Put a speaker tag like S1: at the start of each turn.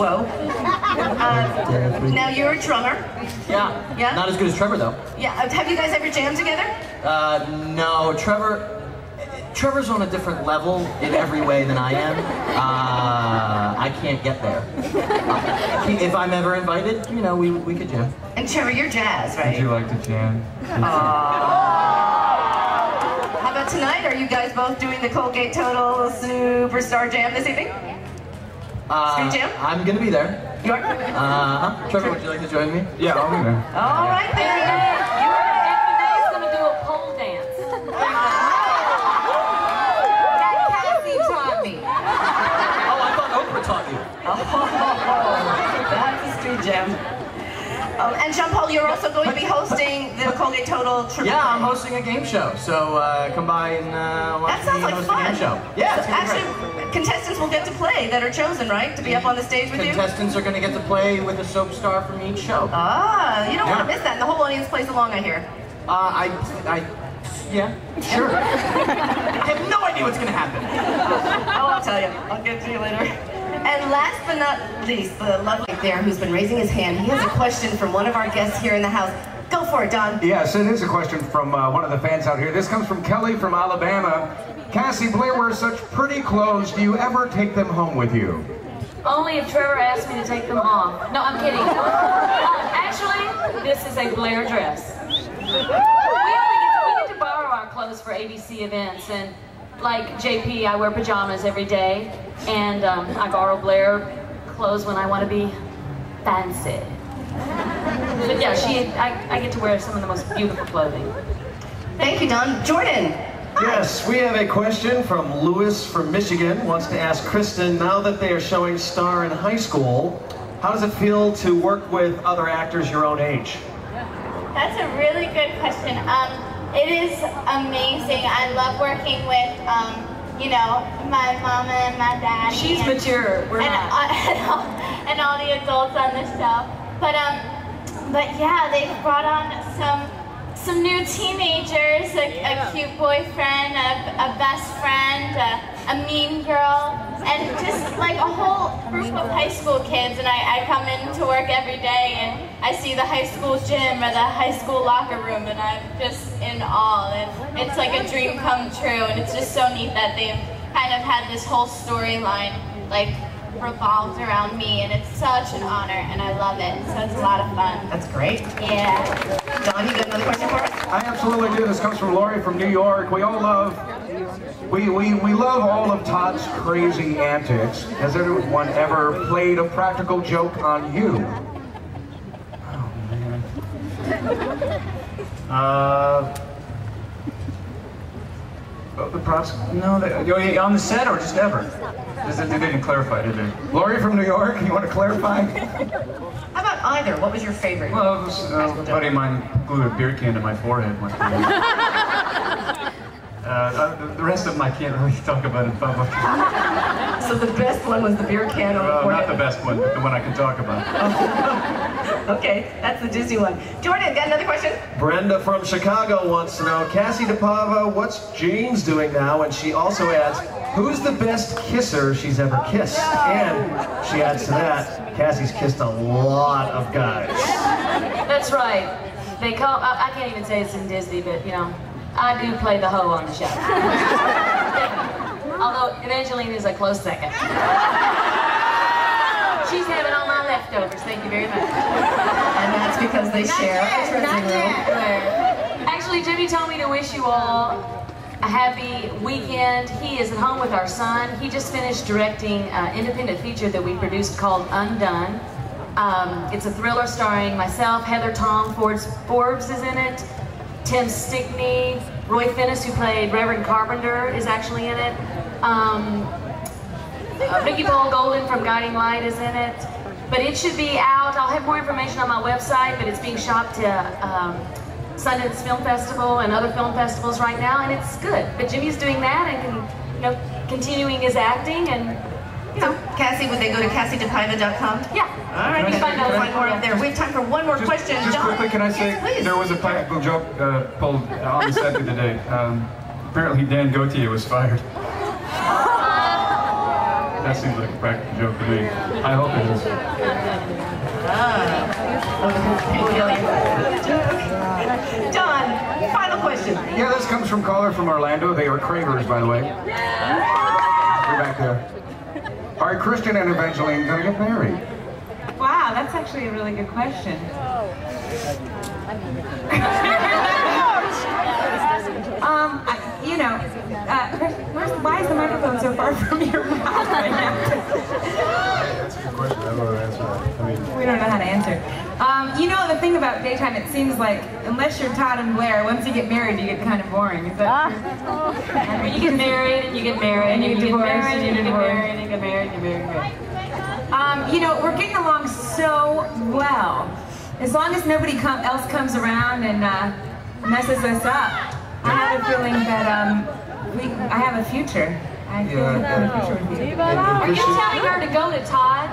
S1: Whoa. Now you're a drummer.
S2: Yeah.
S1: Yeah?
S2: Not as good as Trevor, though.
S1: Yeah. Have you guys ever jammed together?
S2: No. Trevor's on a different level in every way than I am. I can't get there. If I'm ever invited, you know, we could jam.
S1: And Trevor, you're jazz, right?
S3: Would you like to jam?
S1: How about tonight? Are you guys both doing the Colgate Total Superstar Jam this evening? Street Jam?
S2: I'm gonna be there.
S1: You are?
S2: Trevor, would you like to join me?
S3: Yeah, I'll be there.
S1: All right, then.
S4: Everybody's gonna do a pole dance. Cassie taught me.
S2: Oh, I thought Oprah taught you.
S1: Oh, that's a street jam. And Jean-Paul, you're also going to be hosting the Colgate Total Triple.
S2: Yeah, I'm hosting a game show, so come by and watch
S1: That sounds
S2: me
S1: like
S2: host
S1: fun.
S2: a game show. Yeah, it's
S1: So
S2: gonna be
S1: actually, contestants will get to play that are chosen, right? To be up on the stage with you?
S2: Contestants are going to get to play with a soap star from each show.
S1: Ah, you don't want to miss that. And the whole audience plays along, I hear.
S2: Yeah, sure. I have no idea what's going to happen.
S1: Oh, I'll tell you. I'll get to you later. And last but not least, the lovely there who's been raising his hand. He has a question from one of our guests here in the house. Go for it, Don.
S5: Yes, it is a question from one of the fans out here. This comes from Kelly from Alabama. Cassie, Blair wears such pretty clothes. Do you ever take them home with you?
S4: Only if Trevor asked me to take them off. No, I'm kidding. Actually, this is a Blair dress. We get to borrow our clothes for ABC events, and like JP, I wear pajamas every day, and I borrow Blair clothes when I want to be fancy. But yeah, I get to wear some of the most beautiful clothing.
S1: Thank you, Don. Jordan.
S6: Yes, we have a question from Lewis from Michigan. Wants to ask Kristen, now that they are showing Star in high school, how does it feel to work with other actors your own age?
S7: That's a really good question. It is amazing. I love working with, you know, my mama and my dad.
S4: She's mature. We're not.
S7: And all the adults on the show. But yeah, they've brought on some new teenagers, a cute boyfriend, a best friend, a mean girl, and just like a whole group of high school kids. And I come into work every day and I see the high school gym or the high school locker room, and I'm just in awe. And it's like a dream come true, and it's just so neat that they've kind of had this whole storyline like revolved around me, and it's such an honor, and I love it. So it's a lot of fun.
S1: That's great.
S7: Yeah.
S1: Don, you got another question for us?
S5: I absolutely do. This comes from Lori from New York. We all love, we love all of Todd's crazy antics. Has anyone ever played a practical joke on you? Oh, man.
S3: The props? No, on the set or just ever? They didn't clarify, did they?
S5: Lori from New York, you want to clarify?
S1: How about either? What was your favorite?
S3: Well, it was, a buddy of mine glued a beer can to my forehead one time. The rest of them I can't really talk about in public.
S1: So the best one was the beer can on the
S3: Well,
S1: forehead.
S3: not the best one, but the one I can talk about.
S1: Okay, that's the Disney one. Jordan, got another question?
S6: Brenda from Chicago wants to know, Cassie DePava, what's James doing now? And she also adds, who's the best kisser she's ever kissed? And she adds to that, Cassie's kissed a lot of guys.
S4: That's right. They call, I can't even say it's in Disney, but you know, I do play the hoe on the show. Although Evangeline is a close second. She's having all my leftovers, thank you very much.
S1: And that's because they share a dressing room.
S4: Actually, Jimmy told me to wish you all a happy weekend. He is at home with our son. He just finished directing an independent feature that we produced called Undone. It's a thriller starring myself, Heather Tom Forbes is in it, Tim Stickney, Roy Finnis, who played Reverend Carpenter, is actually in it. Ricky Paul Golden from Guiding Light is in it. But it should be out. I'll have more information on my website, but it's being shopped to Sundance Film Festival and other film festivals right now, and it's good. But Jimmy's doing that and continuing his acting, and
S1: So, Cassie, would they go to CassieDePaiva.com?
S4: yeah.
S1: All right, you can find more up there. We have time for one more question.
S3: Just
S1: Don?
S3: quickly, can I say,
S1: Yes, please.
S3: there was a practical joke pulled on the set the other day. Apparently Dan Gauthier was fired. That seems like a practical joke to me. I hope it is.
S1: John, final question.
S5: Yeah, this comes from caller from Orlando. They are cravers, by the way. You're back there. Are Christian and Evangeline gonna get married?
S8: Wow, that's actually a really good question. Why is the microphone so far from your mouth right now?
S6: That's a good question. I don't know how to answer that. I mean,
S8: We don't know how to answer. The thing about daytime, it seems like, unless you're Todd and Blair, once you get married, you get kind of boring. Is that true?
S4: You get married, and you get married,
S8: And you get divorced,
S4: married,
S8: and
S4: and you
S8: you
S4: get
S8: get
S4: married, and you get married, and you get married.
S8: We're getting along so well. As long as nobody else comes around and messes us up, I have a feeling that I have a future. I feel like I have a future with you.
S4: Are you telling her to go to Todd?